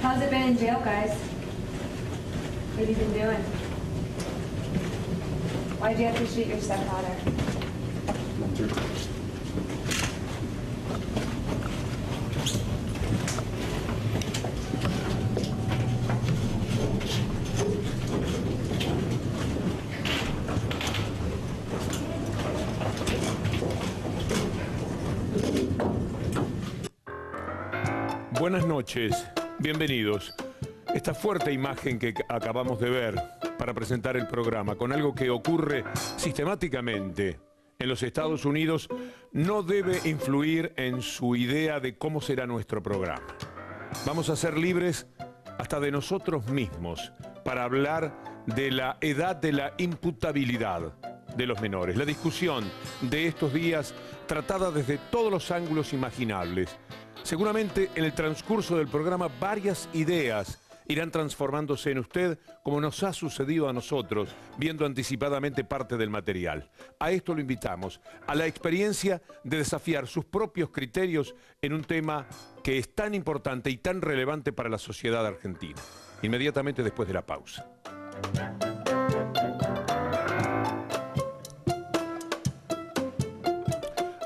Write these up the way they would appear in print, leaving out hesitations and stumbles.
How's it been in jail, guys? What have you been doing? Why'd you have to shoot your stepfather? Buenas noches, bienvenidos. Esta fuerte imagen que acabamos de ver para presentar el programa con algo que ocurre sistemáticamente en los Estados Unidos no debe influir en su idea de cómo será nuestro programa. Vamos a ser libres hasta de nosotros mismos para hablar de la edad de la imputabilidad de los menores. La discusión de estos días tratada desde todos los ángulos imaginables. Seguramente en el transcurso del programa varias ideas irán transformándose en usted como nos ha sucedido a nosotros, viendo anticipadamente parte del material. A esto lo invitamos, a la experiencia de desafiar sus propios criterios en un tema que es tan importante y tan relevante para la sociedad argentina. Inmediatamente después de la pausa.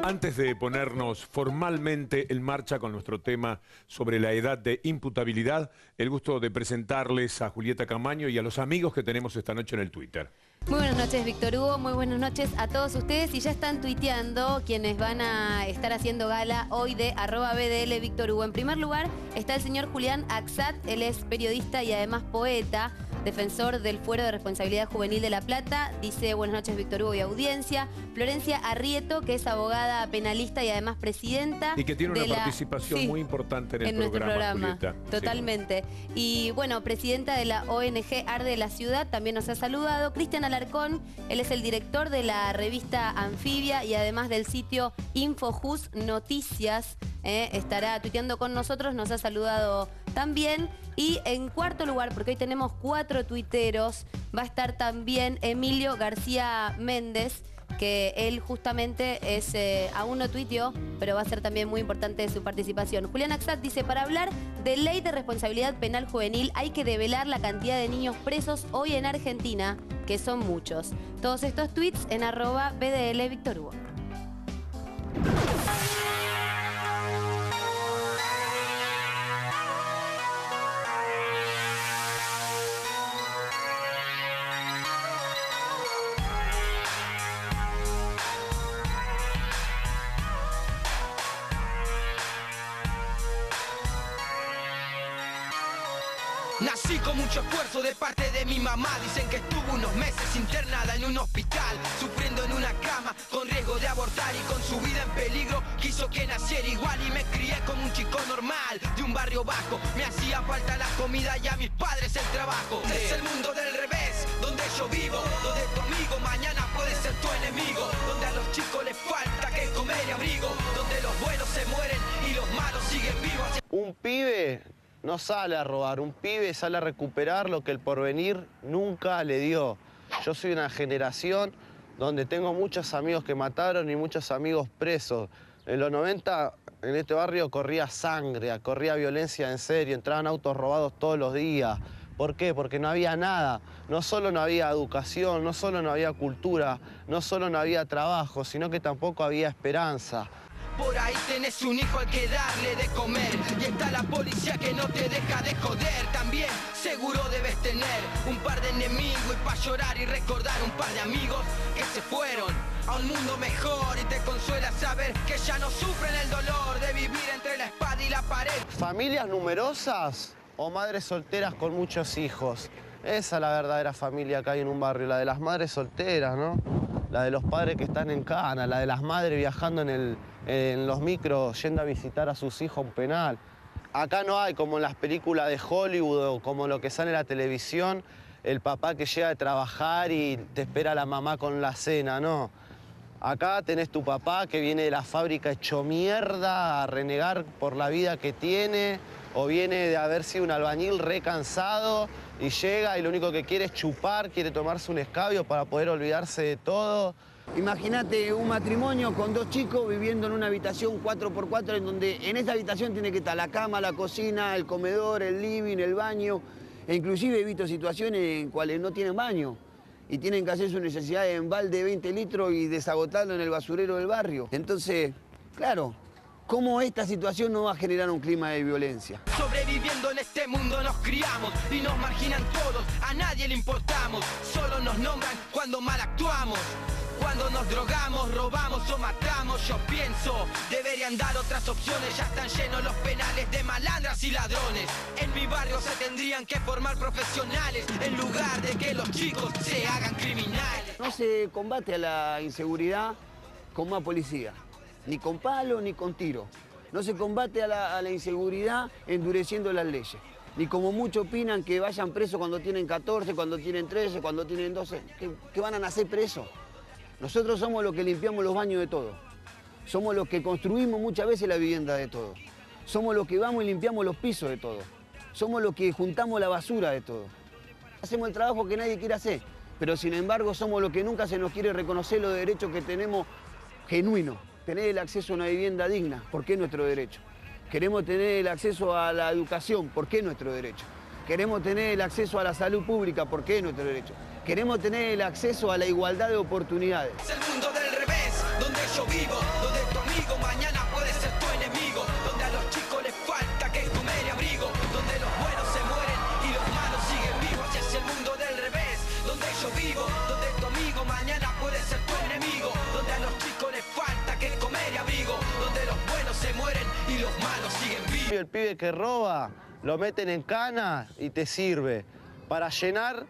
Antes de ponernos formalmente en marcha con nuestro tema sobre la edad de imputabilidad, el gusto de presentarles a Julieta Camaño y a los amigos que tenemos esta noche en el Twitter. Muy buenas noches, Víctor Hugo, muy buenas noches a todos ustedes y ya están tuiteando quienes van a estar haciendo gala hoy de @BDL Víctor Hugo. En primer lugar está el señor Julián Axat, él es periodista y además poeta, defensor del Fuero de Responsabilidad Juvenil de La Plata. Dice: buenas noches, Víctor Hugo y audiencia. Florencia Arrieto, que es abogada penalista y además presidenta. Y que tiene una participación muy importante en el programa, Julieta. Totalmente. Sí. Y bueno, presidenta de la ONG Arde de la Ciudad, también nos ha saludado. Cristian Alarcón, él es el director de la revista Anfibia y además del sitio Infojus Noticias. Estará tuiteando con nosotros, nos ha saludado también. Y en cuarto lugar, porque hoy tenemos 4 tuiteros, va a estar también Emilio García Méndez, que él justamente es, aún no tuiteó, pero va a ser también muy importante su participación. Julián Axat dice: para hablar de ley de responsabilidad penal juvenil hay que develar la cantidad de niños presos hoy en Argentina, que son muchos. Todos estos tweets en @BDL Víctor Hugo. Nací con mucho esfuerzo de parte de mi mamá. Dicen que estuvo unos meses internada en un hospital, sufriendo en una cama, con riesgo de abortar y con su vida en peligro. Quiso que naciera igual y me crié como un chico normal de un barrio bajo. Me hacía falta la comida y a mis padres el trabajo. Es el mundo del revés, donde yo vivo, donde tu amigo mañana puede ser tu enemigo, donde a los chicos les falta que comer y abrigo, donde los buenos se mueren y los malos siguen vivos. Un pibe no sale a robar, un pibe sale a recuperar lo que el porvenir nunca le dio. Yo soy una generación donde tengo muchos amigos que mataron y muchos amigos presos. En los 90 en este barrio corría sangre, corría violencia en serio, entraban autos robados todos los días. ¿Por qué? Porque no había nada. No solo no había educación, no solo no había cultura, no solo no había trabajo, sino que tampoco había esperanza. Por ahí tenés un hijo al que darle de comer y está la policía que no te deja de joder. También seguro debes tener un par de enemigos y pa' llorar y recordar un par de amigos que se fueron a un mundo mejor y te consuela saber que ya no sufren el dolor de vivir entre la espada y la pared. ¿Familias numerosas o madres solteras con muchos hijos? Esa es la verdadera familia que hay en un barrio, la de las madres solteras, ¿no? La de los padres que están en cana, la de las madres viajando en los micros, yendo a visitar a sus hijos a un penal. Acá no hay, como en las películas de Hollywood o como lo que sale en la televisión, el papá que llega de trabajar y te espera la mamá con la cena, no. Acá tenés tu papá que viene de la fábrica hecho mierda a renegar por la vida que tiene, o viene de haber sido un albañil re cansado y llega y lo único que quiere es chupar, quiere tomarse un escabio para poder olvidarse de todo. Imagínate un matrimonio con 2 chicos viviendo en una habitación 4x4 en donde en esa habitación tiene que estar la cama, la cocina, el comedor, el living, el baño. E inclusive he visto situaciones en cuales no tienen baño y tienen que hacer sus necesidades en balde de 20 litros y desagotarlo en el basurero del barrio. Entonces, claro, ¿cómo esta situación no va a generar un clima de violencia? Sobreviviendo en este mundo nos criamos y nos marginan todos, a nadie le importamos, solo nos nombran cuando mal actuamos. Cuando nos drogamos, robamos o matamos, yo pienso, deberían dar otras opciones, ya están llenos los penales de malandras y ladrones. En mi barrio se tendrían que formar profesionales, en lugar de que los chicos se hagan criminales. No se combate a la inseguridad con más policía, ni con palo ni con tiro. No se combate a la inseguridad endureciendo las leyes. Ni como muchos opinan que vayan presos cuando tienen 14, cuando tienen 13, cuando tienen 12, que van a nacer presos. Nosotros somos los que limpiamos los baños de todos. Somos los que construimos muchas veces la vivienda de todos. Somos los que vamos y limpiamos los pisos de todos. Somos los que juntamos la basura de todos. Hacemos el trabajo que nadie quiere hacer, pero sin embargo somos los que nunca se nos quiere reconocer los derechos que tenemos genuinos. Tener el acceso a una vivienda digna, ¿por qué nuestro derecho? Queremos tener el acceso a la educación, ¿por qué nuestro derecho? Queremos tener el acceso a la salud pública, ¿por qué nuestro derecho? Queremos tener el acceso a la igualdad de oportunidades. Es el mundo del revés, donde yo vivo, donde tu amigo mañana puede ser tu enemigo, donde a los chicos les falta que comer y abrigo, donde los buenos se mueren y los malos siguen vivos. Es el mundo del revés, donde yo vivo, donde tu amigo mañana puede ser tu enemigo, donde a los chicos les falta que comer y abrigo, donde los buenos se mueren y los malos siguen vivos. El pibe que roba lo meten en cana y te sirve para llenar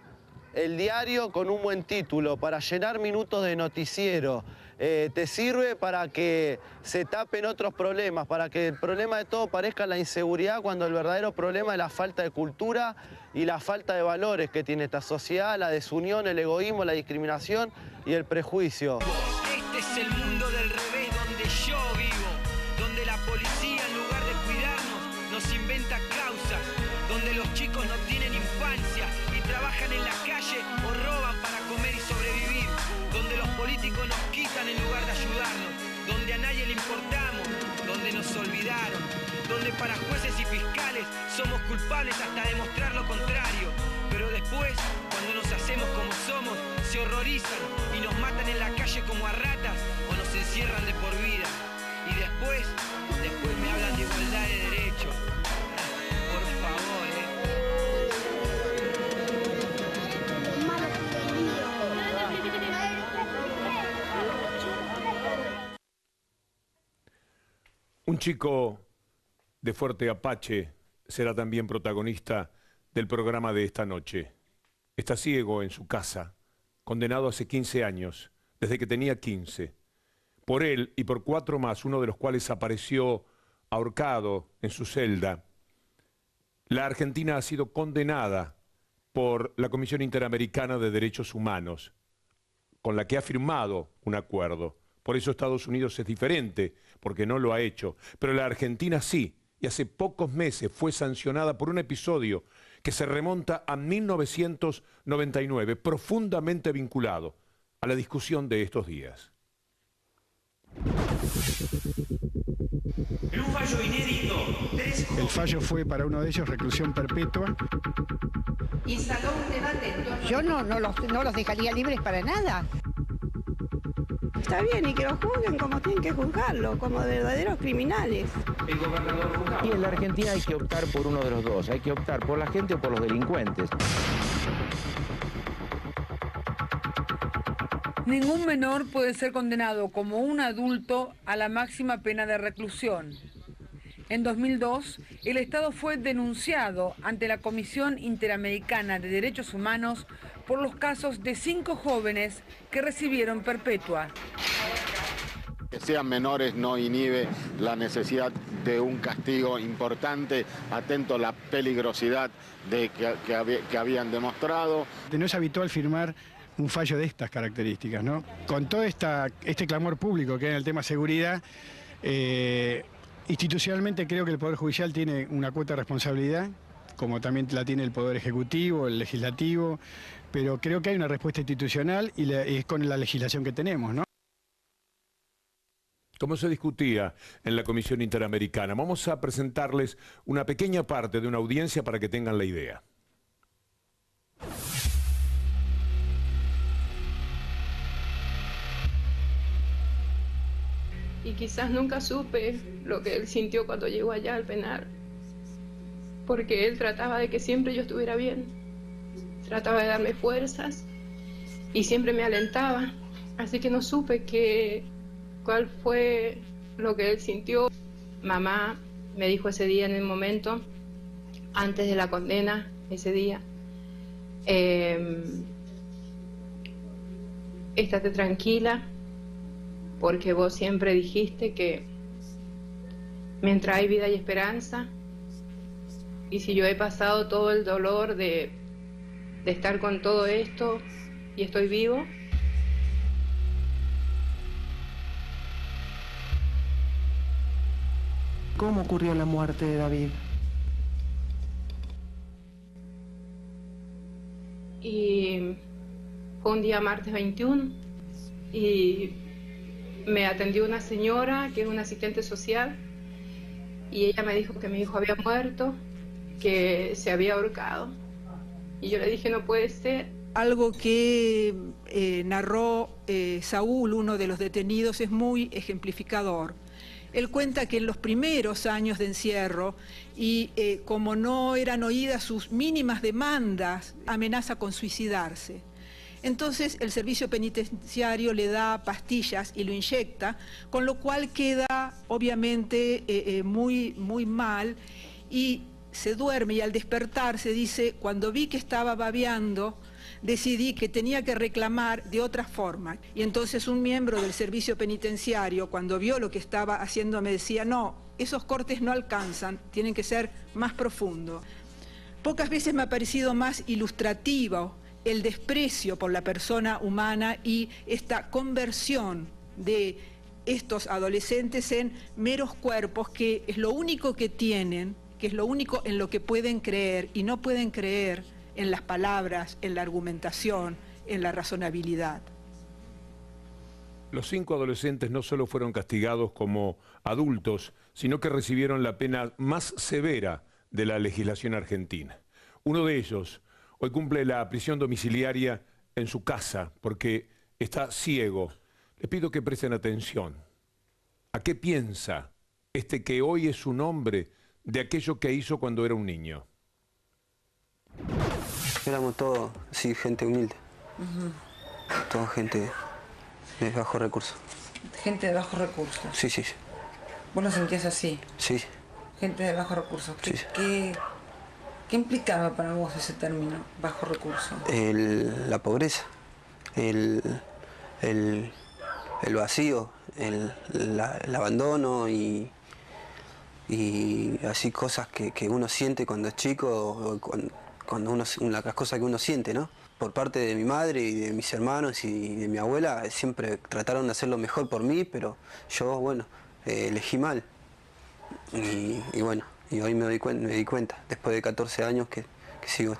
el diario con un buen título, para llenar minutos de noticiero, te sirve para que se tapen otros problemas, para que el problema de todo parezca la inseguridad, cuando el verdadero problema es la falta de cultura y la falta de valores que tiene esta sociedad, la desunión, el egoísmo, la discriminación y el prejuicio. Este es el mundo del revés donde yo vivo, donde la policía en lugar de cuidarnos nos inventa causas, donde los chicos no tienen infancia y trabajan en la calle o roban para comer y sobrevivir, donde los políticos nos quitan en lugar de ayudarnos, donde a nadie le importamos, donde nos olvidaron, donde para jueces y fiscales somos culpables hasta demostrar lo contrario, pero después, cuando nos hacemos como somos, se horrorizan y nos matan en la calle como a ratas o nos encierran de por vida. Y después me hablan de igualdad de derechos. Por favor, Un chico de Fuerte Apache será también protagonista del programa de esta noche. Está ciego en su casa, condenado hace 15 años, desde que tenía 15. Por él y por 4 más, uno de los cuales apareció ahorcado en su celda. La Argentina ha sido condenada por la Comisión Interamericana de Derechos Humanos, con la que ha firmado un acuerdo. Por eso Estados Unidos es diferente, porque no lo ha hecho. Pero la Argentina sí, y hace pocos meses fue sancionada por un episodio que se remonta a 1999, profundamente vinculado a la discusión de estos días. En un fallo inédito, el fallo fue para uno de ellos reclusión perpetua. Instaló un debate en torno. Yo no los dejaría libres para nada. Está bien, y que los juzguen como tienen que juzgarlo, como verdaderos criminales. El gobernador juzgado. Y en la Argentina hay que optar por uno de los dos, hay que optar por la gente o por los delincuentes. Ningún menor puede ser condenado como un adulto a la máxima pena de reclusión. En 2002, el Estado fue denunciado ante la Comisión Interamericana de Derechos Humanos por los casos de 5 jóvenes que recibieron perpetua. Que sean menores no inhibe la necesidad de un castigo importante, atento a la peligrosidad que habían demostrado. No es habitual firmar un fallo de estas características, ¿no? Con todo este clamor público que hay en el tema seguridad, institucionalmente creo que el Poder Judicial tiene una cuota de responsabilidad como también la tiene el Poder Ejecutivo, el Legislativo, pero creo que hay una respuesta institucional y es con la legislación que tenemos, ¿no? Como se discutía en la Comisión Interamericana, vamos a presentarles una pequeña parte de una audiencia para que tengan la idea. Y quizás nunca supe lo que él sintió cuando llegó allá al penal, porque él trataba de que siempre yo estuviera bien, trataba de darme fuerzas y siempre me alentaba, así que no supe cuál fue lo que él sintió. Mamá me dijo ese día, en el momento, antes de la condena, ese día, estate tranquila, porque vos siempre dijiste que mientras hay vida hay esperanza, y si yo he pasado todo el dolor de estar con todo esto y estoy vivo, ¿cómo ocurrió la muerte de David? y fue un día martes 21 y me atendió una señora que es una asistente social y ella me dijo que mi hijo había muerto, que se había ahorcado. Y yo le dije, no puede ser. Algo que narró Saúl, uno de los detenidos, es muy ejemplificador. Él cuenta que en los primeros años de encierro, y como no eran oídas sus mínimas demandas, amenaza con suicidarse. Entonces el servicio penitenciario le da pastillas y lo inyecta, con lo cual queda obviamente muy mal y se duerme, y al despertarse dice, cuando vi que estaba babeando, decidí que tenía que reclamar de otra forma. Y entonces un miembro del servicio penitenciario, cuando vio lo que estaba haciendo, me decía, no, esos cortes no alcanzan, tienen que ser más profundos. Pocas veces me ha parecido más ilustrativo el desprecio por la persona humana y esta conversión de estos adolescentes en meros cuerpos, que es lo único que tienen, que es lo único en lo que pueden creer, y no pueden creer en las palabras, en la argumentación, en la razonabilidad. Los 5 adolescentes no solo fueron castigados como adultos, sino que recibieron la pena más severa de la legislación argentina. Uno de ellos hoy cumple la prisión domiciliaria en su casa porque está ciego. Les pido que presten atención. ¿A qué piensa este que hoy es un hombre de aquello que hizo cuando era un niño? Éramos todos, sí, gente humilde. Toda gente de bajos recursos. Gente de bajos recursos. Sí, sí. ¿Vos lo sentías así? Sí. Gente de bajos recursos. Sí. ¿Qué implicaba para vos ese término, bajo recurso? La pobreza, el vacío, el abandono y así cosas que uno siente cuando es chico, cuando las cosas que uno siente, ¿no? Por parte de mi madre y de mis hermanos y de mi abuela, siempre trataron de hacer lo mejor por mí, pero yo, bueno, elegí mal. Y bueno, y hoy me di cuenta, después de 14 años, que sigo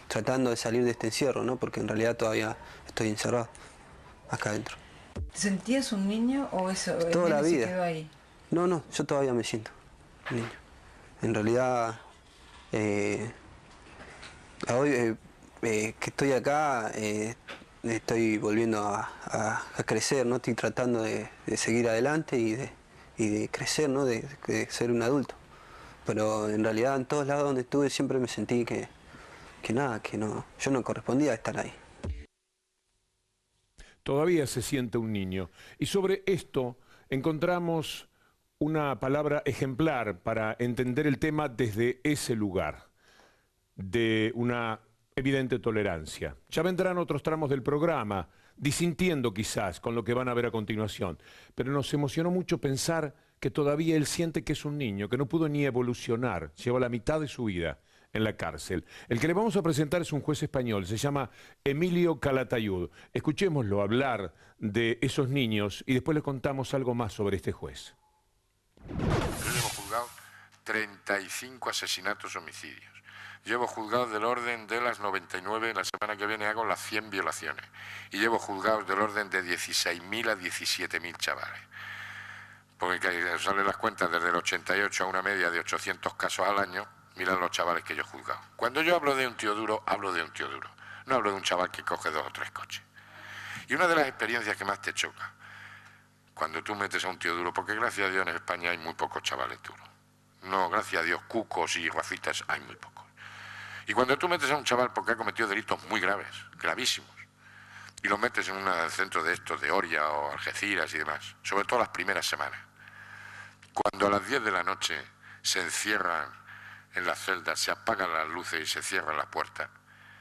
tratando de salir de este encierro, ¿no? Porque en realidad todavía estoy encerrado acá adentro. ¿Te sentías un niño o eso toda la vida se quedó ahí? No, yo todavía me siento un niño. En realidad, hoy que estoy acá, estoy volviendo a crecer, ¿no? Estoy tratando de seguir adelante y de crecer, ¿no? De ser un adulto. Pero en realidad en todos lados donde estuve siempre me sentí que yo no correspondía a estar ahí. Todavía se siente un niño. Y sobre esto encontramos una palabra ejemplar para entender el tema desde ese lugar, de una evidente tolerancia. Ya vendrán otros tramos del programa, disintiendo quizás con lo que van a ver a continuación, pero nos emocionó mucho pensar que todavía él siente que es un niño, que no pudo ni evolucionar, lleva la mitad de su vida en la cárcel. El que le vamos a presentar es un juez español, se llama Emilio Calatayud. Escuchémoslo hablar de esos niños y después le contamos algo más sobre este juez. Nosotros hemos juzgado 35 asesinatos homicidios. Llevo juzgados del orden de las 99, la semana que viene hago las 100 violaciones. Y llevo juzgados del orden de 16.000 a 17.000 chavales. Porque salen las cuentas desde el 88 a una media de 800 casos al año, mirad los chavales que yo he juzgado. Cuando yo hablo de un tío duro, hablo de un tío duro. No hablo de un chaval que coge 2 o 3 coches. Y una de las experiencias que más te choca, cuando tú metes a un tío duro, porque gracias a Dios en España hay muy pocos chavales duros. No, gracias a Dios, cucos y rafitas hay muy pocos. Y cuando tú metes a un chaval porque ha cometido delitos muy graves, gravísimos, y lo metes en un centro de estos, de Oria o Algeciras y demás, sobre todo las primeras semanas, cuando a las 10 de la noche se encierran en las celdas, se apagan las luces y se cierran las puertas,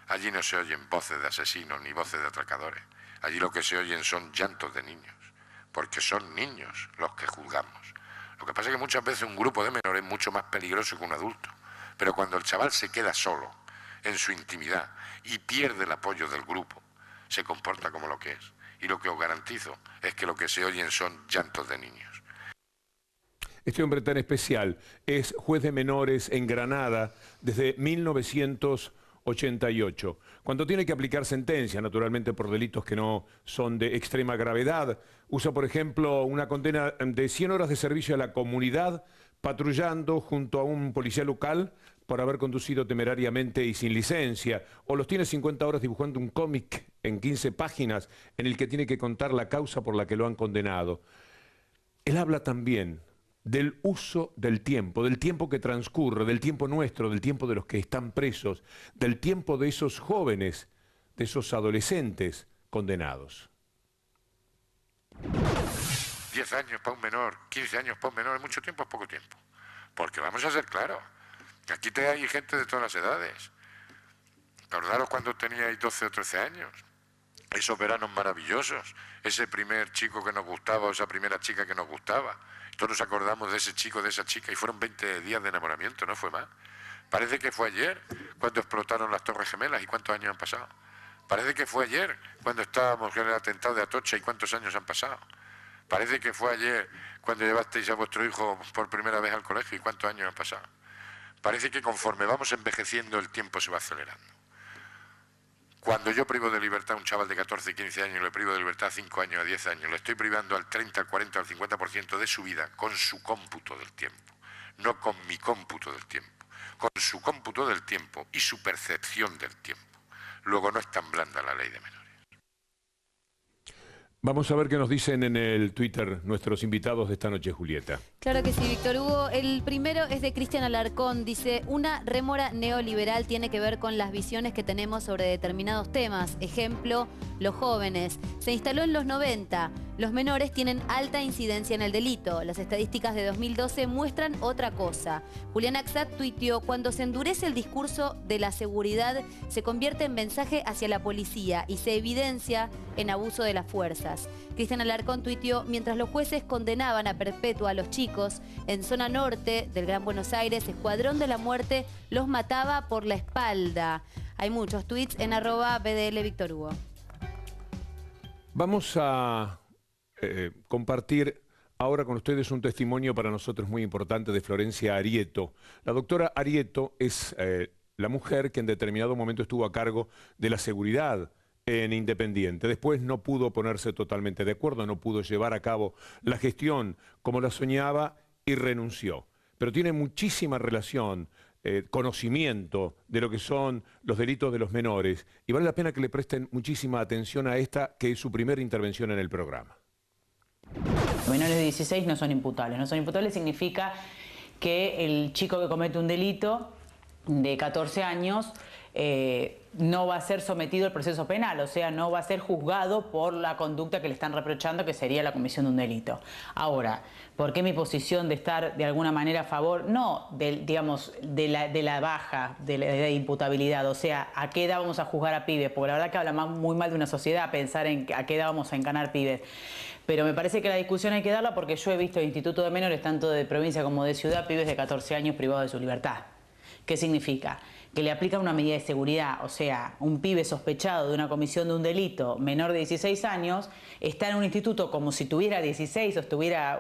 allí no se oyen voces de asesinos ni voces de atracadores, allí lo que se oyen son llantos de niños, porque son niños los que juzgamos. Lo que pasa es que muchas veces un grupo de menores es mucho más peligroso que un adulto. Pero cuando el chaval se queda solo, en su intimidad, y pierde el apoyo del grupo, se comporta como lo que es. Y lo que os garantizo es que lo que se oyen son llantos de niños. Este hombre tan especial es juez de menores en Granada desde 1988. Cuando tiene que aplicar sentencia, naturalmente por delitos que no son de extrema gravedad, usa, por ejemplo, una condena de 100 horas de servicio a la comunidad, patrullando junto a un policía local por haber conducido temerariamente y sin licencia, o los tiene 50 horas dibujando un cómic en 15 páginas en el que tiene que contar la causa por la que lo han condenado. Él habla también del uso del tiempo que transcurre, del tiempo nuestro, del tiempo de los que están presos, del tiempo de esos jóvenes, de esos adolescentes condenados. 10 años para un menor, 15 años para un menor, es mucho tiempo, es poco tiempo. Porque vamos a ser claros, aquí hay gente de todas las edades. Acordaros cuando teníais 12 o 13 años, esos veranos maravillosos, ese primer chico que nos gustaba o esa primera chica que nos gustaba. Todos nos acordamos de ese chico, de esa chica, y fueron 20 días de enamoramiento, no fue más. Parece que fue ayer cuando explotaron las Torres Gemelas, ¿y cuántos años han pasado? Parece que fue ayer cuando estábamos en el atentado de Atocha, ¿y cuántos años han pasado? Parece que fue ayer cuando llevasteis a vuestro hijo por primera vez al colegio, ¿y cuántos años han pasado? Parece que conforme vamos envejeciendo el tiempo se va acelerando. Cuando yo privo de libertad a un chaval de 14, 15 años, le privo de libertad a 5 años, a 10 años, le estoy privando al 30, al 40, al 50% de su vida con su cómputo del tiempo, no con mi cómputo del tiempo, con su cómputo del tiempo y su percepción del tiempo. Luego no es tan blanda la ley de menores. Vamos a ver qué nos dicen en el Twitter nuestros invitados de esta noche, Julieta. Claro que sí, Víctor Hugo. El primero es de Cristian Alarcón. Dice, una rémora neoliberal tiene que ver con las visiones que tenemos sobre determinados temas. Ejemplo, los jóvenes. Se instaló en los 90. Los menores tienen alta incidencia en el delito. Las estadísticas de 2012 muestran otra cosa. Julián Axat tuiteó, cuando se endurece el discurso de la seguridad, se convierte en mensaje hacia la policía y se evidencia en abuso de las fuerzas. Cristian Alarcón tuiteó, mientras los jueces condenaban a perpetua a los chicos, en zona norte del Gran Buenos Aires, Escuadrón de la Muerte los mataba por la espalda. Hay muchos tweets en @BDL Víctor Hugo. Vamos a compartir ahora con ustedes un testimonio para nosotros muy importante de Florencia Arieto. La doctora Arieto es la mujer que en determinado momento estuvo a cargo de la seguridad en Independiente. Después no pudo ponerse totalmente de acuerdo, no pudo llevar a cabo la gestión como la soñaba y renunció. Pero tiene muchísima relación, conocimiento de lo que son los delitos de los menores y vale la pena que le presten muchísima atención a esta, que es su primera intervención en el programa. Los menores de 16 no son imputables. No son imputables significa que el chico que comete un delito de 14 años no va a ser sometido al proceso penal, o sea, no va a ser juzgado por la conducta que le están reprochando, que sería la comisión de un delito. Ahora, ¿por qué mi posición de estar de alguna manera a favor? No, digamos, de la baja de la imputabilidad, o sea, ¿a qué edad vamos a juzgar a pibes? Porque la verdad que habla muy mal de una sociedad pensar en a qué edad vamos a encanar pibes. Pero me parece que la discusión hay que darla porque yo he visto en institutos de menores, tanto de provincia como de ciudad, pibes de 14 años privados de su libertad. ¿Qué significa? Que le aplican una medida de seguridad, o sea, un pibe sospechado de una comisión de un delito menor de 16 años está en un instituto como si tuviera 16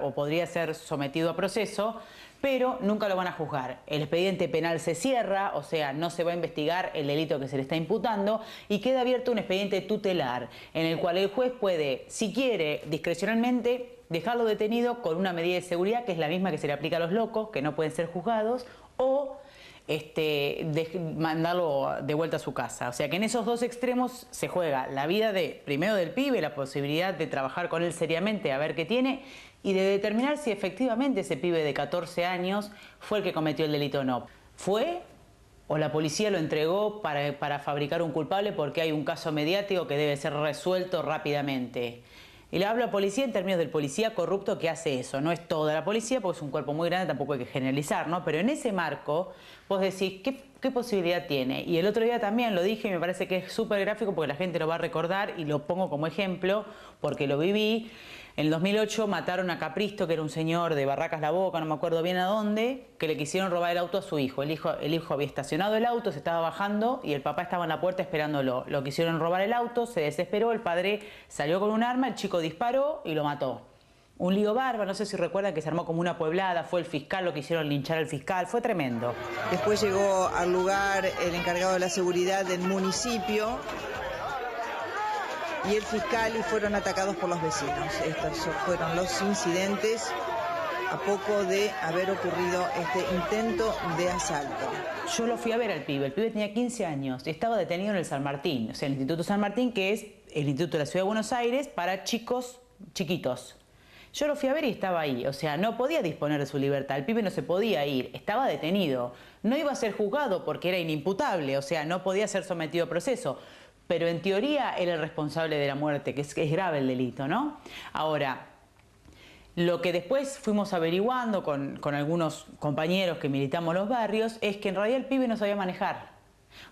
o podría ser sometido a proceso, pero nunca lo van a juzgar. El expediente penal se cierra, o sea, no se va a investigar el delito que se le está imputando y queda abierto un expediente tutelar en el cual el juez puede, si quiere, discrecionalmente dejarlo detenido con una medida de seguridad que es la misma que se le aplica a los locos, que no pueden ser juzgados, o mandarlo de vuelta a su casa. O sea que en esos dos extremos se juega la vida primero del pibe, la posibilidad de trabajar con él seriamente a ver qué tiene y de determinar si efectivamente ese pibe de 14 años fue el que cometió el delito o no. ¿Fue o la policía lo entregó para fabricar un culpable porque hay un caso mediático que debe ser resuelto rápidamente? Y le hablo a policía en términos del policía corrupto que hace eso. No es toda la policía porque es un cuerpo muy grande, tampoco hay que generalizar, ¿no? Pero en ese marco vos decís, ¿qué posibilidad tiene? Y el otro día también lo dije y me parece que es súper gráfico porque la gente lo va a recordar y lo pongo como ejemplo porque lo viví. En el 2008 mataron a Capristo, que era un señor de Barracas La Boca, no me acuerdo bien a dónde, que le quisieron robar el auto a su hijo. El hijo había estacionado el auto, se estaba bajando y el papá estaba en la puerta esperándolo. Lo quisieron robar el auto, se desesperó, el padre salió con un arma, el chico disparó y lo mató. Un lío bárbaro, no sé si recuerdan que se armó como una pueblada, fue el fiscal, lo quisieron linchar al fiscal, fue tremendo. Después llegó al lugar el encargado de la seguridad del municipio y el fiscal y fueron atacados por los vecinos. Estos fueron los incidentes a poco de haber ocurrido este intento de asalto. Yo lo fui a ver al pibe, el pibe tenía 15 años y estaba detenido en el San Martín, o sea, el Instituto San Martín, que es el Instituto de la Ciudad de Buenos Aires para chicos chiquitos. Yo lo fui a ver y estaba ahí, o sea, no podía disponer de su libertad, el pibe no se podía ir, estaba detenido, no iba a ser juzgado porque era inimputable, o sea, no podía ser sometido a proceso. Pero en teoría era el responsable de la muerte, que es grave el delito, ¿no? Ahora, lo que después fuimos averiguando con algunos compañeros que militamos los barrios es que en realidad el pibe no sabía manejar.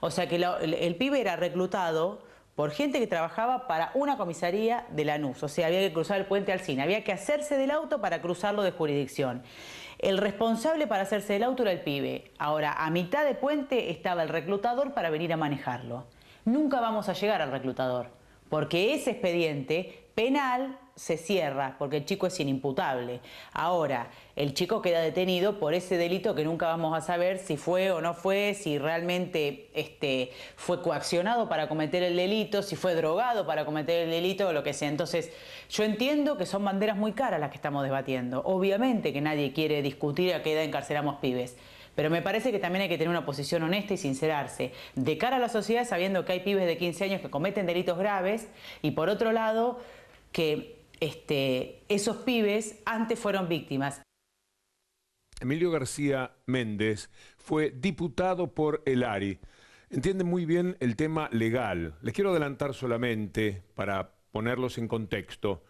O sea que el pibe era reclutado por gente que trabajaba para una comisaría de Lanús. O sea, había que cruzar el puente Alsina, había que hacerse del auto para cruzarlo de jurisdicción. El responsable para hacerse del auto era el pibe. Ahora, a mitad de puente estaba el reclutador para venir a manejarlo. Nunca vamos a llegar al reclutador, porque ese expediente penal se cierra, porque el chico es inimputable. Ahora, el chico queda detenido por ese delito que nunca vamos a saber si fue o no fue, si realmente fue coaccionado para cometer el delito, si fue drogado para cometer el delito o lo que sea. Entonces, yo entiendo que son banderas muy caras las que estamos debatiendo. Obviamente que nadie quiere discutir a qué edad encarcelamos pibes. Pero me parece que también hay que tener una posición honesta y sincerarse de cara a la sociedad sabiendo que hay pibes de 15 años que cometen delitos graves y por otro lado que esos pibes antes fueron víctimas. Emilio García Méndez fue diputado por el ARI. Entiende muy bien el tema legal. Les quiero adelantar solamente para ponerlos en contexto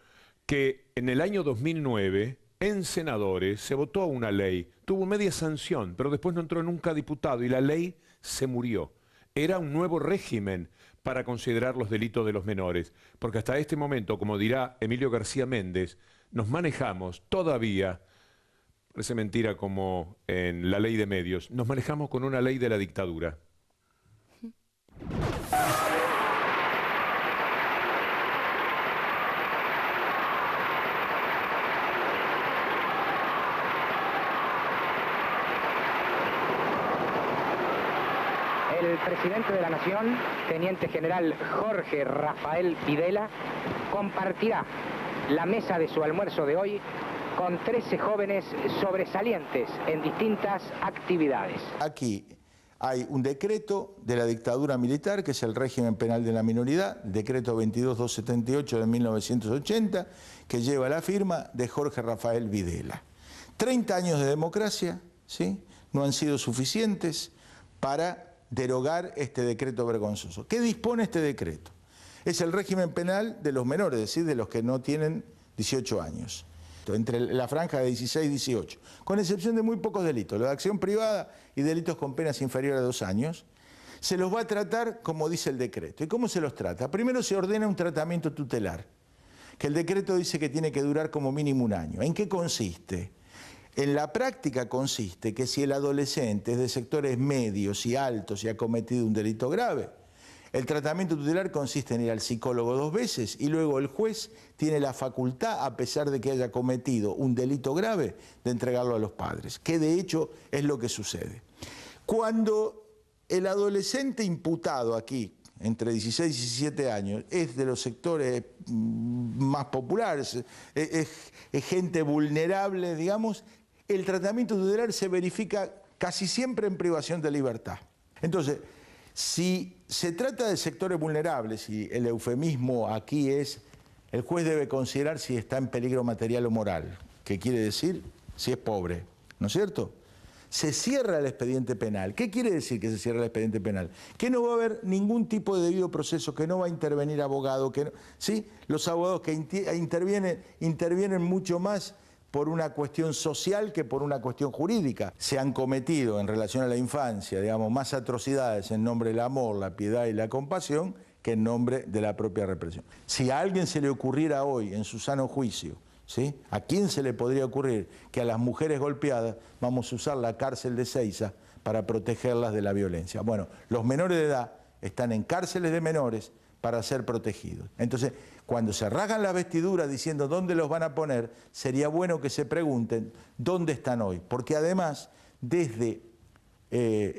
que en el año 2009 en senadores se votó una ley, tuvo media sanción, pero después no entró nunca diputado y la ley se murió. Era un nuevo régimen para considerar los delitos de los menores, porque hasta este momento, como dirá Emilio García Méndez, nos manejamos todavía, parece mentira como en la ley de medios, nos manejamos con una ley de la dictadura. El presidente de la Nación, teniente general Jorge Rafael Videla, compartirá la mesa de su almuerzo de hoy con 13 jóvenes sobresalientes en distintas actividades. Aquí hay un decreto de la dictadura militar, que es el régimen penal de la minoridad, decreto 22278 de 1980, que lleva la firma de Jorge Rafael Videla. 30 años de democracia, ¿sí?, no han sido suficientes para derogar este decreto vergonzoso. ¿Qué dispone este decreto? Es el régimen penal de los menores, es decir, de los que no tienen 18 años, entre la franja de 16 y 18, con excepción de muy pocos delitos, los de acción privada y delitos con penas inferiores a 2 años, se los va a tratar como dice el decreto. ¿Y cómo se los trata? Primero se ordena un tratamiento tutelar, que el decreto dice que tiene que durar como mínimo 1 año. ¿En qué consiste? En la práctica consiste que si el adolescente es de sectores medios y altos y ha cometido un delito grave, el tratamiento tutelar consiste en ir al psicólogo 2 veces y luego el juez tiene la facultad, a pesar de que haya cometido un delito grave, de entregarlo a los padres, que de hecho es lo que sucede. Cuando el adolescente imputado aquí, entre 16 y 17 años, es de los sectores más populares, es gente vulnerable, digamos, el tratamiento tutelar se verifica casi siempre en privación de libertad. Entonces, si se trata de sectores vulnerables, y el eufemismo aquí es, el juez debe considerar si está en peligro material o moral, que quiere decir si es pobre, ¿no es cierto? Se cierra el expediente penal. ¿Qué quiere decir que se cierra el expediente penal? Que no va a haber ningún tipo de debido proceso, que no va a intervenir abogado, que no, ¿sí? Los abogados que intervienen mucho más por una cuestión social que por una cuestión jurídica. Se han cometido en relación a la infancia, digamos, más atrocidades en nombre del amor, la piedad y la compasión que en nombre de la propia represión. Si a alguien se le ocurriera hoy, en su sano juicio, ¿sí? ¿A quién se le podría ocurrir que a las mujeres golpeadas vamos a usar la cárcel de Ezeiza para protegerlas de la violencia? Bueno, los menores de edad están en cárceles de menores para ser protegidos. Entonces, cuando se rasgan las vestiduras diciendo dónde los van a poner, sería bueno que se pregunten dónde están hoy. Porque además, desde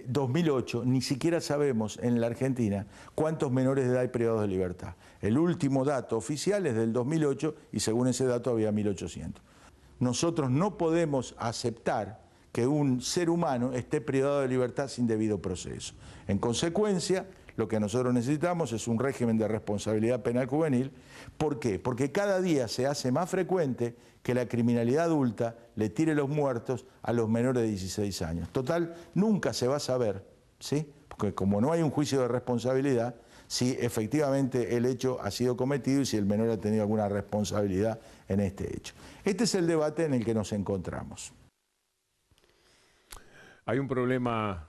2008, ni siquiera sabemos en la Argentina cuántos menores de edad hay privados de libertad. El último dato oficial es del 2008 y según ese dato había 1.800. Nosotros no podemos aceptar que un ser humano esté privado de libertad sin debido proceso. En consecuencia, lo que nosotros necesitamos es un régimen de responsabilidad penal juvenil. ¿Por qué? Porque cada día se hace más frecuente que la criminalidad adulta le tire los muertos a los menores de 16 años. Total, nunca se va a saber, ¿sí? Porque como no hay un juicio de responsabilidad, si efectivamente el hecho ha sido cometido y si el menor ha tenido alguna responsabilidad en este hecho. Este es el debate en el que nos encontramos. Hay un problema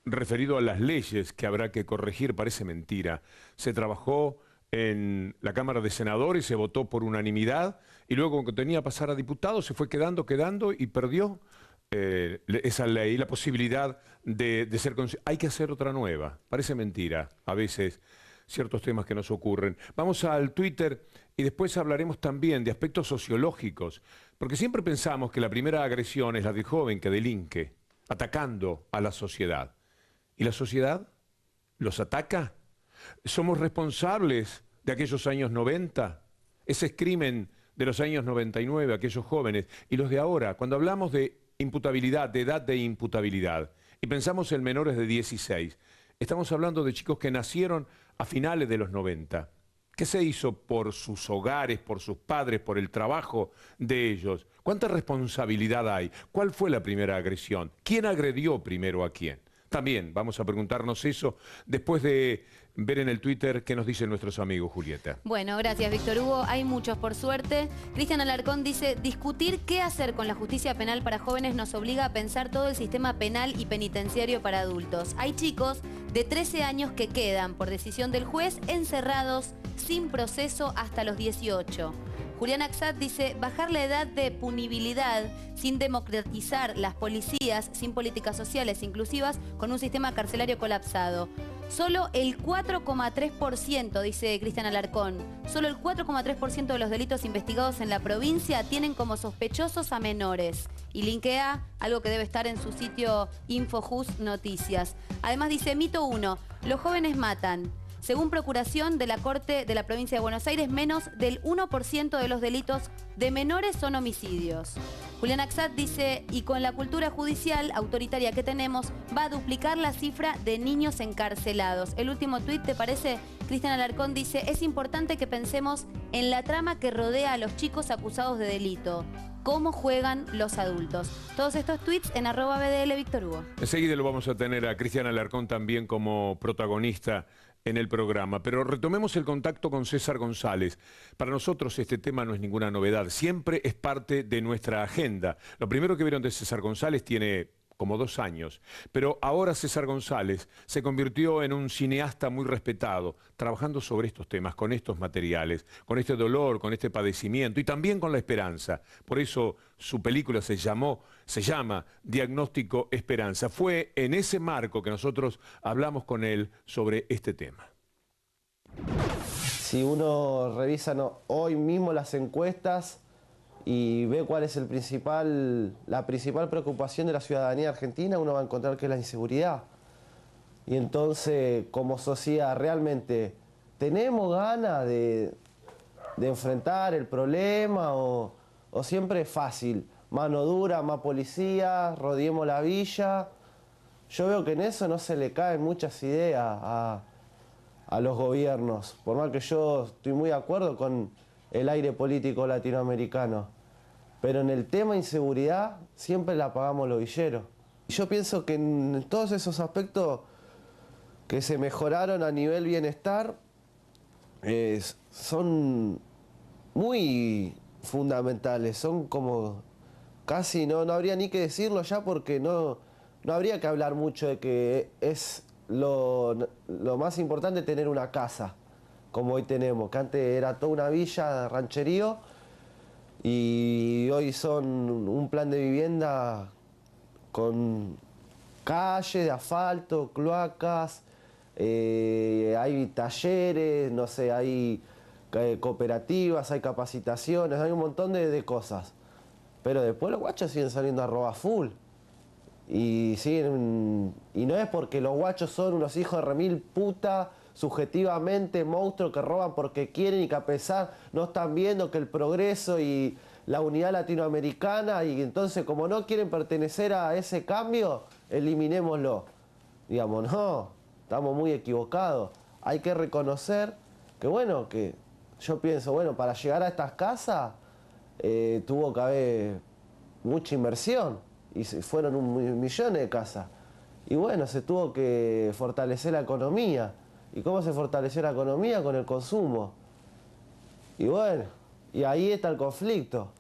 referido a las leyes que habrá que corregir, parece mentira. Se trabajó en la Cámara de Senadores, se votó por unanimidad y luego cuando tenía que pasar a diputados se fue quedando y perdió esa ley, la posibilidad de ser considerada. Hay que hacer otra nueva. Parece mentira a veces ciertos temas que nos ocurren. Vamos al Twitter y después hablaremos también de aspectos sociológicos, porque siempre pensamos que la primera agresión es la del joven que delinque, atacando a la sociedad. ¿Y la sociedad los ataca? ¿Somos responsables de aquellos años 90? Ese crimen de los años 99, aquellos jóvenes, y los de ahora, cuando hablamos de imputabilidad, de edad de imputabilidad, y pensamos en menores de 16, estamos hablando de chicos que nacieron a finales de los 90. ¿Qué se hizo por sus hogares, por sus padres, por el trabajo de ellos? ¿Cuánta responsabilidad hay? ¿Cuál fue la primera agresión? ¿Quién agredió primero a quién? También vamos a preguntarnos eso después de ver en el Twitter qué nos dicen nuestros amigos, Julieta. Bueno, gracias, Víctor Hugo. Hay muchos, por suerte. Cristian Alarcón dice, discutir qué hacer con la justicia penal para jóvenes nos obliga a pensar todo el sistema penal y penitenciario para adultos. Hay chicos de 13 años que quedan, por decisión del juez, encerrados sin proceso hasta los 18. Julián Axat dice, bajar la edad de punibilidad sin democratizar las policías, sin políticas sociales inclusivas, con un sistema carcelario colapsado. Solo el 4,3%, dice Cristian Alarcón, solo el 4,3% de los delitos investigados en la provincia tienen como sospechosos a menores. Y linkea algo que debe estar en su sitio InfoJust Noticias. Además dice, mito 1, los jóvenes matan. Según Procuración de la Corte de la Provincia de Buenos Aires, menos del 1% de los delitos de menores son homicidios. Julián Axat dice, y con la cultura judicial autoritaria que tenemos, va a duplicar la cifra de niños encarcelados. El último tuit, ¿te parece? Cristian Alarcón dice, es importante que pensemos en la trama que rodea a los chicos acusados de delito. ¿Cómo juegan los adultos? Todos estos tweets en @BDL Víctor Hugo. Enseguida lo vamos a tener a Cristian Alarcón también como protagonista en el programa, pero retomemos el contacto con César González. Para nosotros este tema no es ninguna novedad, siempre es parte de nuestra agenda. Lo primero que vieron de César González tiene como 2 años, pero ahora César González se convirtió en un cineasta muy respetado, trabajando sobre estos temas, con estos materiales, con este dolor, con este padecimiento y también con la esperanza. Por eso su película se llama Diagnóstico Esperanza. Fue en ese marco que nosotros hablamos con él sobre este tema. Si uno revisa hoy mismo las encuestas y ve cuál es la principal preocupación de la ciudadanía argentina, uno va a encontrar que es la inseguridad. Y entonces, como sociedad, realmente, ¿tenemos ganas de enfrentar el problema o siempre es fácil? Mano dura, más policía, rodeemos la villa. Yo veo que en eso no se le caen muchas ideas a los gobiernos, por más que yo estoy muy de acuerdo con el aire político latinoamericano. Pero en el tema inseguridad siempre la pagamos los villeros. Yo pienso que en todos esos aspectos que se mejoraron a nivel bienestar son muy fundamentales, son como casi no habría ni que decirlo ya porque no habría que hablar mucho de que es lo más importante tener una casa como hoy tenemos, que antes era toda una villa, rancherío, y hoy son un plan de vivienda con calle de asfalto, cloacas, hay talleres, no sé, hay cooperativas, hay capacitaciones, hay un montón de cosas. Pero después los guachos siguen saliendo a robar full. Y no es porque los guachos son unos hijos de remil puta, subjetivamente monstruos que roban porque quieren y que a pesar no están viendo que el progreso y la unidad latinoamericana, y entonces como no quieren pertenecer a ese cambio, eliminémoslo. Digamos, no, estamos muy equivocados. Hay que reconocer que bueno, que yo pienso, bueno, para llegar a estas casas tuvo que haber mucha inversión y fueron millones de casas. Y bueno, se tuvo que fortalecer la economía. ¿Y cómo se fortaleció la economía? Con el consumo. Y bueno, y ahí está el conflicto.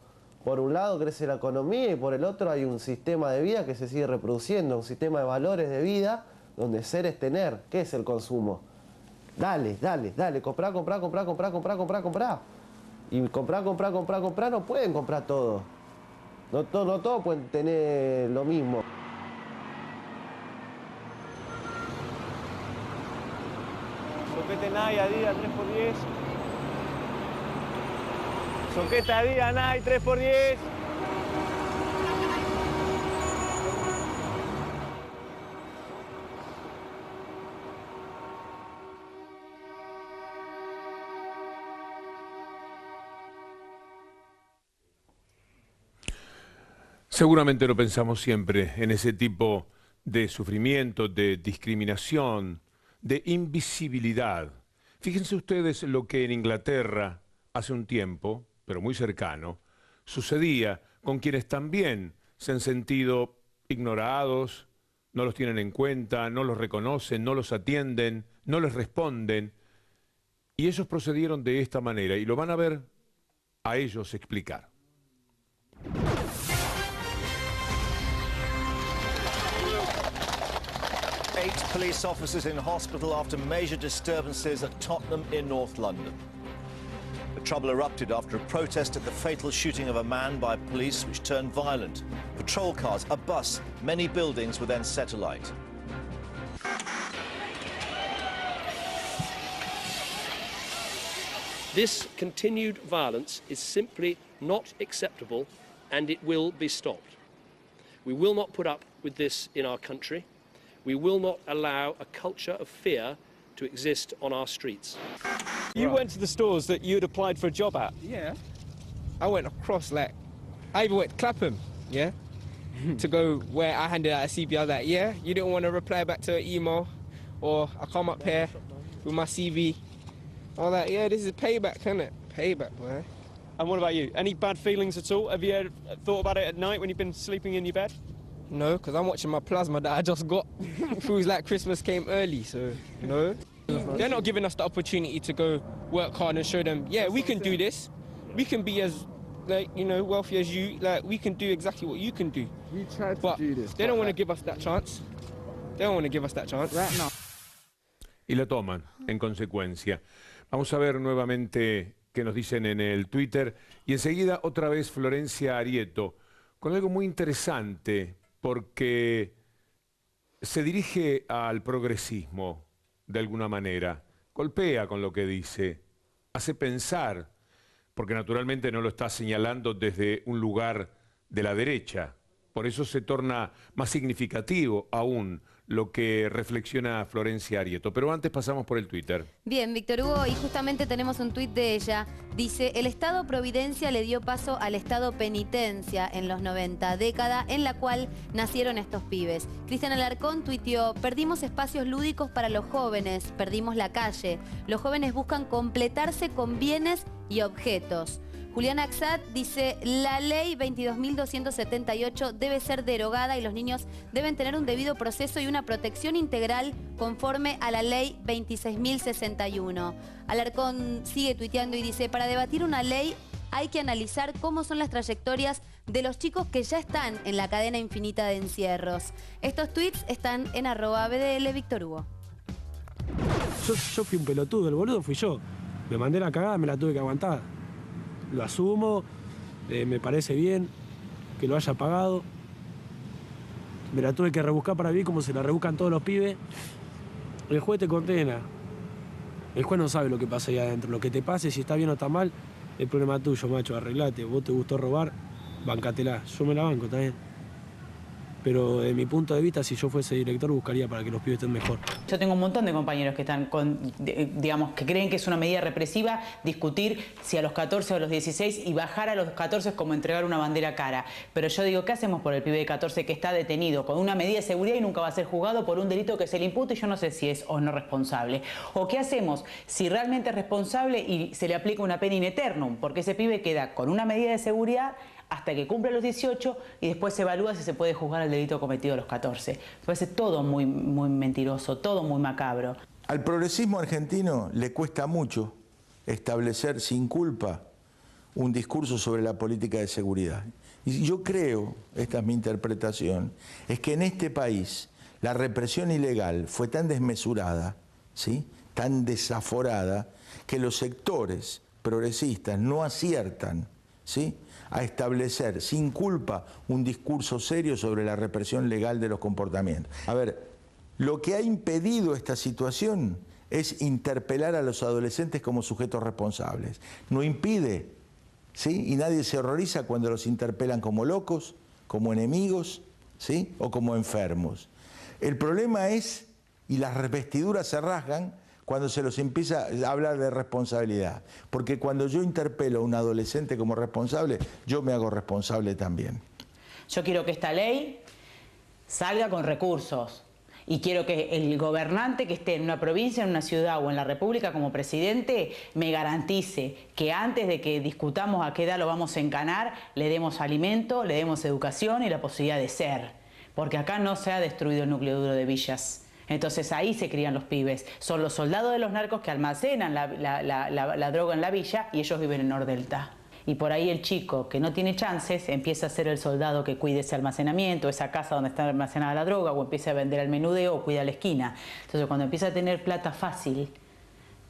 Por un lado crece la economía y por el otro hay un sistema de vida que se sigue reproduciendo, un sistema de valores de vida donde ser es tener. ¿Qué es el consumo? Dale, comprá. Y comprá, no pueden comprar todo. No todos pueden tener lo mismo. Soquete Nike, Adidas 3x10. Soquete Adidas Nike 3x10. Seguramente lo pensamos siempre en ese tipo de sufrimiento, de discriminación, de invisibilidad. Fíjense ustedes lo que en Inglaterra hace un tiempo, pero muy cercano, sucedía con quienes también se han sentido ignorados, no los tienen en cuenta, no los reconocen, no los atienden, no les responden. Y ellos procedieron de esta manera y lo van a ver a ellos explicar. 8 police officers in hospital after major disturbances at Tottenham in North London. The trouble erupted after a protest at the fatal shooting of a man by police which turned violent. Patrol cars, a bus, many buildings were then set alight. This continued violence is simply not acceptable and it will be stopped. We will not put up with this in our country. We will not allow a culture of fear to exist on our streets. You went to the stores that you'd applied for a job at? Yeah. I went across, like, I even went to Clapham, yeah? To go where I handed out a CV. I was like, yeah, you didn't want to reply back to an email, or I come up here with my CV. I was like, yeah, this is payback, isn't it? Payback, boy. And what about you? Any bad feelings at all? Have you ever thought about it at night when you've been sleeping in your bed? No, because I'm watching my plasma that I just got. Feels like Christmas came early, so no. They're not giving us the opportunity to go work hard and show them, yeah, we can do this. We can be as like, you know, wealthy as you, like, we can do exactly what you can do. We tried to do this. They don't want to give us that chance. They don't want to give us that chance. Right now. Y la toman, en consecuencia. Vamos a ver nuevamente qué nos dicen en el Twitter. Y enseguida otra vez Florencia Arieto, con algo muy interesante, porque se dirige al progresismo, de alguna manera. Golpea con lo que dice, hace pensar, porque naturalmente no lo está señalando desde un lugar de la derecha. Por eso se torna más significativo aún lo que reflexiona Florencia Arieto. Pero antes pasamos por el Twitter. Bien, Víctor Hugo, y justamente tenemos un tuit de ella. Dice, el Estado Providencia le dio paso al Estado Penitencia en los 90, década en la cual nacieron estos pibes. Cristian Alarcón tuiteó, perdimos espacios lúdicos para los jóvenes, perdimos la calle. Los jóvenes buscan completarse con bienes y objetos. Julián Axat dice, la ley 22.278 debe ser derogada y los niños deben tener un debido proceso y una protección integral conforme a la ley 26.061. Alarcón sigue tuiteando y dice, para debatir una ley hay que analizar cómo son las trayectorias de los chicos que ya están en la cadena infinita de encierros. Estos tweets están en @BDL Víctor Hugo. Yo fui un pelotudo, el boludo fui yo. Me mandé la cagada, me la tuve que aguantar. Lo asumo, me parece bien que lo haya pagado. Me la tuve que rebuscar para mí como se la rebuscan todos los pibes. El juez te condena. El juez no sabe lo que pasa ahí adentro. Lo que te pase, si está bien o está mal, es problema tuyo, macho, arreglate. Vos te gustó robar, bancatela. Yo me la banco, está bien. Pero de mi punto de vista, si yo fuese director, buscaría para que los pibes estén mejor. Yo tengo un montón de compañeros que están digamos, que creen que es una medida represiva discutir si a los 14 o a los 16 y bajar a los 14 es como entregar una bandera cara. Pero yo digo, ¿qué hacemos por el pibe de 14 que está detenido con una medida de seguridad y nunca va a ser juzgado por un delito que se le impute y yo no sé si es o no responsable? ¿O qué hacemos si realmente es responsable y se le aplica una pena in aeternum? Porque ese pibe queda con una medida de seguridad hasta que cumple los 18 y después se evalúa si se puede juzgar el delito cometido a los 14. Me parece todo muy mentiroso, todo muy macabro. Al progresismo argentino le cuesta mucho establecer sin culpa un discurso sobre la política de seguridad. Y yo creo, esta es mi interpretación, es que en este país la represión ilegal fue tan desmesurada, ¿sí?, tan desaforada, que los sectores progresistas no aciertan, ¿sí?, a establecer sin culpa un discurso serio sobre la represión legal de los comportamientos. A ver, lo que ha impedido esta situación es interpelar a los adolescentes como sujetos responsables. No impide, ¿sí?, y nadie se horroriza cuando los interpelan como locos, como enemigos, ¿sí?, o como enfermos. El problema es, y las vestiduras se rasgan, cuando se los empieza a hablar de responsabilidad. Porque cuando yo interpelo a un adolescente como responsable, yo me hago responsable también. Yo quiero que esta ley salga con recursos. Y quiero que el gobernante que esté en una provincia, en una ciudad o en la República como presidente me garantice que antes de que discutamos a qué edad lo vamos a encanar, le demos alimento, le demos educación y la posibilidad de ser. Porque acá no se ha destruido el núcleo duro de villas. Entonces ahí se crían los pibes. Son los soldados de los narcos que almacenan la droga en la villa y ellos viven en Nordelta. Y por ahí el chico que no tiene chances empieza a ser el soldado que cuide ese almacenamiento, esa casa donde está almacenada la droga, o empieza a vender al menudeo o cuida la esquina. Entonces cuando empieza a tener plata fácil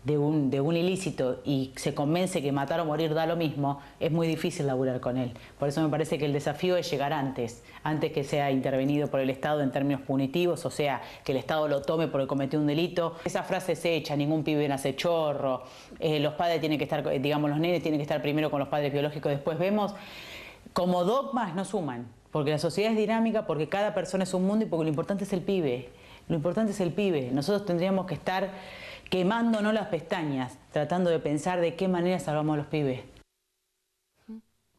de un ilícito y se convence que matar o morir da lo mismo, es muy difícil laburar con él. Por eso me parece que el desafío es llegar antes que sea intervenido por el Estado en términos punitivos, o sea, que el Estado lo tome porque cometió un delito. Esa frase se echa, ningún pibe nace chorro, los padres tienen que estar, digamos, los nenes tienen que estar primero con los padres biológicos, después vemos. Como dogmas no suman, porque la sociedad es dinámica, porque cada persona es un mundo y porque lo importante es el pibe. Lo importante es el pibe. Nosotros tendríamos que estar quemándonos las pestañas, tratando de pensar de qué manera salvamos a los pibes.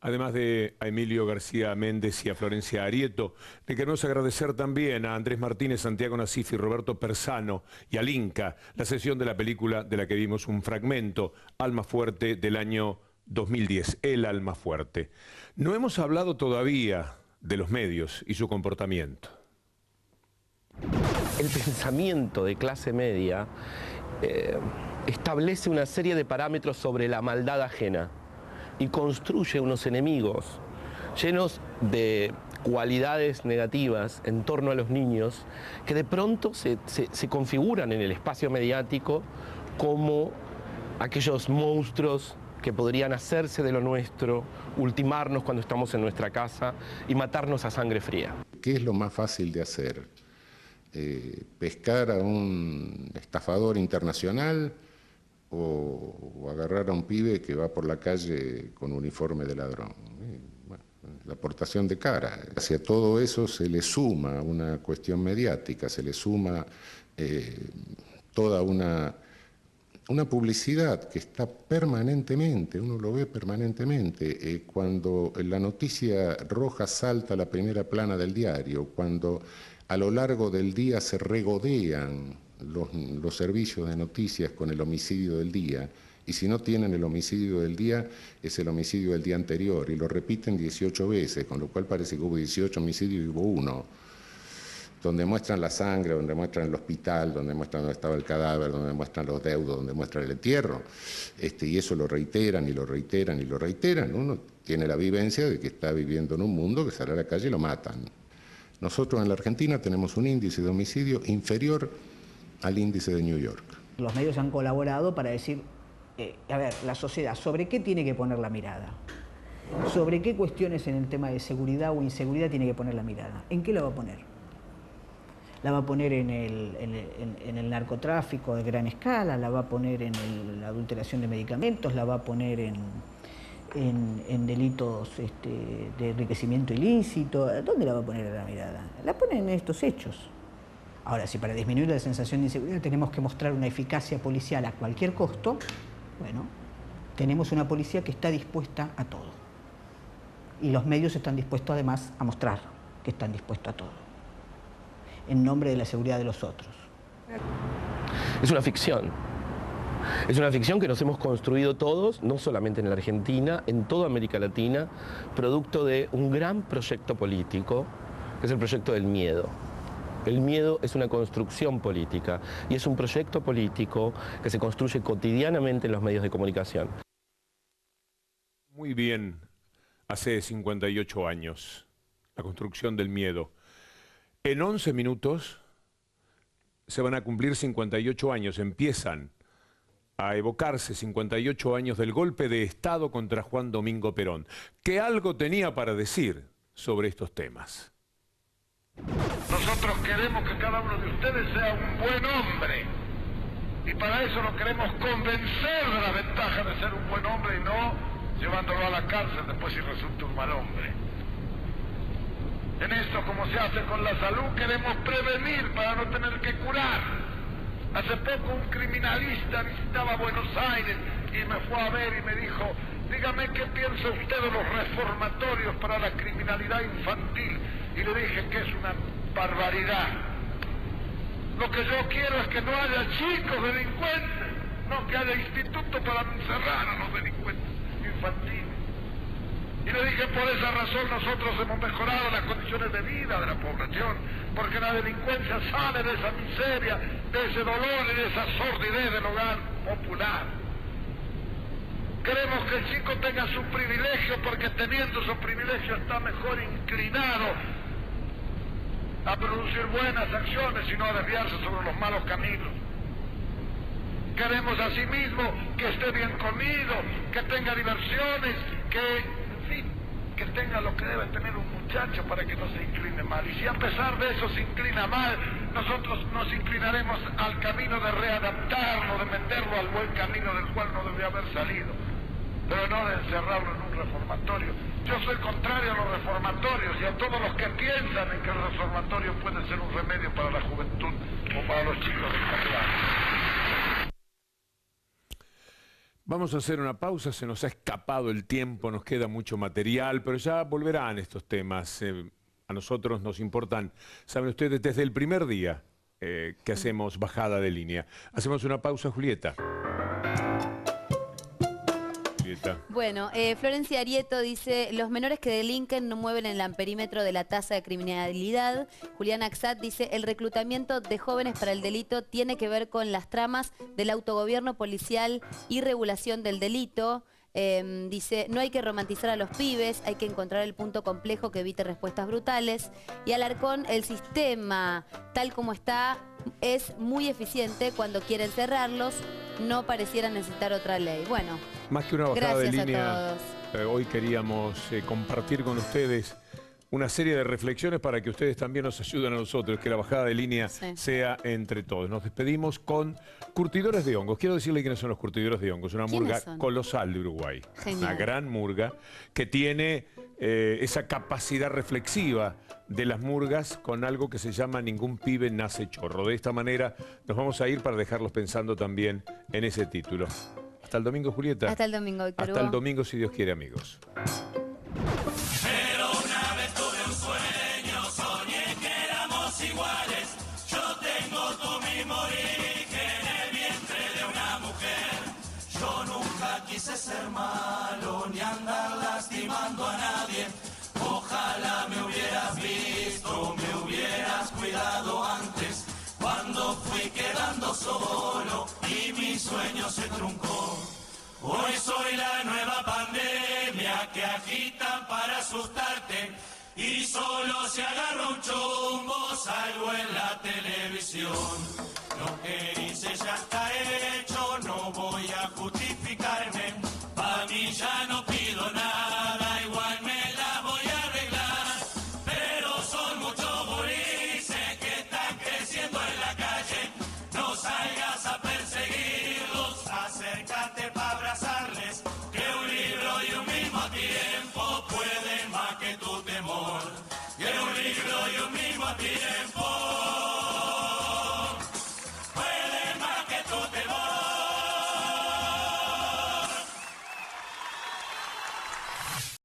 Además de a Emilio García Méndez y a Florencia Arieto, le queremos agradecer también a Andrés Martínez, Santiago Nasif y Roberto Persano y al Inca la sesión de la película de la que vimos un fragmento, Alma Fuerte, del año 2010, El Alma Fuerte. No hemos hablado todavía de los medios y su comportamiento. El pensamiento de clase media establece una serie de parámetros sobre la maldad ajena. y construye unos enemigos llenos de cualidades negativas en torno a los niños que de pronto se configuran en el espacio mediático como aquellos monstruos que podrían hacerse de lo nuestro, ultimarnos cuando estamos en nuestra casa y matarnos a sangre fría. ¿Qué es lo más fácil de hacer? ¿Pescar a un estafador internacional o agarrar a un pibe que va por la calle con uniforme de ladrón? Bueno, la aportación de cara. Hacia todo eso se le suma una cuestión mediática, se le suma toda una publicidad que está permanentemente, uno lo ve permanentemente, cuando la noticia roja salta a la primera plana del diario, cuando a lo largo del día se regodean los servicios de noticias con el homicidio del día, y si no tienen el homicidio del día, es el homicidio del día anterior, y lo repiten 18 veces, con lo cual parece que hubo 18 homicidios y hubo uno, donde muestran la sangre, donde muestran el hospital, donde muestran dónde estaba el cadáver, donde muestran los deudos, donde muestran el entierro, y eso lo reiteran y lo reiteran y lo reiteran. Uno tiene la vivencia de que está viviendo en un mundo que sale a la calle y lo matan. Nosotros en la Argentina tenemos un índice de homicidio inferior al índice de New York. Los medios han colaborado para decir, a ver, la sociedad, ¿sobre qué tiene que poner la mirada? ¿Sobre qué cuestiones en el tema de seguridad o inseguridad tiene que poner la mirada? ¿En qué la va a poner? La va a poner en el narcotráfico de gran escala, la va a poner en la adulteración de medicamentos, la va a poner en delitos de enriquecimiento ilícito. ¿Dónde la va a poner la mirada? La pone en estos hechos. Ahora, si para disminuir la sensación de inseguridad tenemos que mostrar una eficacia policial a cualquier costo, bueno, tenemos una policía que está dispuesta a todo. Y los medios están dispuestos además a mostrar que están dispuestos a todo, en nombre de la seguridad de los otros. Es una ficción. Es una ficción que nos hemos construido todos, no solamente en la Argentina, en toda América Latina, producto de un gran proyecto político, que es el proyecto del miedo. El miedo es una construcción política y es un proyecto político que se construye cotidianamente en los medios de comunicación. Muy bien, hace 58 años, la construcción del miedo. En 11 minutos se van a cumplir 58 años, empiezan a evocarse 58 años del golpe de Estado contra Juan Domingo Perón, que algo tenía para decir sobre estos temas. Nosotros queremos que cada uno de ustedes sea un buen hombre, y para eso lo queremos convencer de la ventaja de ser un buen hombre y no llevándolo a la cárcel después si resulta un mal hombre. En esto, como se hace con la salud, queremos prevenir para no tener que curar. Hace poco un criminalista visitaba Buenos Aires y me fue a ver y me dijo: dígame qué piensa usted de los reformatorios para la criminalidad infantil. Y le dije que es una barbaridad. Lo que yo quiero es que no haya chicos delincuentes, no que haya institutos para encerrar a los delincuentes infantiles. Y le dije, por esa razón nosotros hemos mejorado las condiciones de vida de la población, porque la delincuencia sale de esa miseria, de ese dolor y de esa sordidez del hogar popular. Queremos que el chico tenga su privilegio, porque teniendo su privilegio está mejor inclinado a producir buenas acciones y no a desviarse sobre los malos caminos. Queremos asimismo que esté bien comido, que tenga diversiones, que tenga lo que debe tener un muchacho para que no se incline mal. Y si a pesar de eso se inclina mal, nosotros nos inclinaremos al camino de readaptarlo, de meterlo al buen camino del cual no debe haber salido, pero no de encerrarlo en un reformatorio. Yo soy contrario a los reformatorios y a todos los que piensan en que el reformatorio puede ser un remedio para la juventud o para los chicos de esta. Vamos a hacer una pausa, se nos ha escapado el tiempo, nos queda mucho material, pero ya volverán estos temas. A nosotros nos importan, saben ustedes, desde el primer día que hacemos bajada de línea. Hacemos una pausa, Julieta. Bueno, Florencia Arieto dice: los menores que delinquen no mueven el amperímetro de la tasa de criminalidad. Julián Axat dice: el reclutamiento de jóvenes para el delito tiene que ver con las tramas del autogobierno policial y regulación del delito. Dice, no hay que romantizar a los pibes, hay que encontrar el punto complejo que evite respuestas brutales. Y Alarcón, el sistema tal como está es muy eficiente. Cuando quieren cerrarlos, no pareciera necesitar otra ley. Bueno, más que una bajada de gracias línea, a todos. hoy queríamos compartir con ustedes una serie de reflexiones para que ustedes también nos ayuden a nosotros, que la bajada de línea sea entre todos. Nos despedimos con curtidores de hongos. Quiero decirle quiénes son los curtidores de hongos. Una murga colosal de Uruguay. Genial. Una gran murga que tiene esa capacidad reflexiva de las murgas con algo que se llama Ningún pibe nace chorro. De esta manera nos vamos a ir para dejarlos pensando también en ese título. Hasta el domingo, Julieta. Hasta el domingo, Víctor Hasta el Hugo. domingo, si Dios quiere, amigos. Pero una vez tuve un sueño, soñé que éramos iguales. Yo tengo tu mismo origen en el vientre de una mujer. Yo nunca quise ser malo ni andar lastimando a nadie. Ojalá me hubieras visto, me hubieras cuidado antes. Cuando fui quedando solo y mi sueño se truncó. Hoy soy la nueva pandemia que agitan para asustarte. Y solo se agarra un chumbo, salgo en la televisión. Lo que hice ya está hecho, no voy a justificarme. Pa' mí ya no pido nada, igual me la voy a arreglar. Pero son muchos gurises que están creciendo en la calle. No salgas a perseguirlos, acércate pa' abrazarles. Que un libro y un mismo tiempo pueden más que tu temor. Que un libro y un mismo tiempo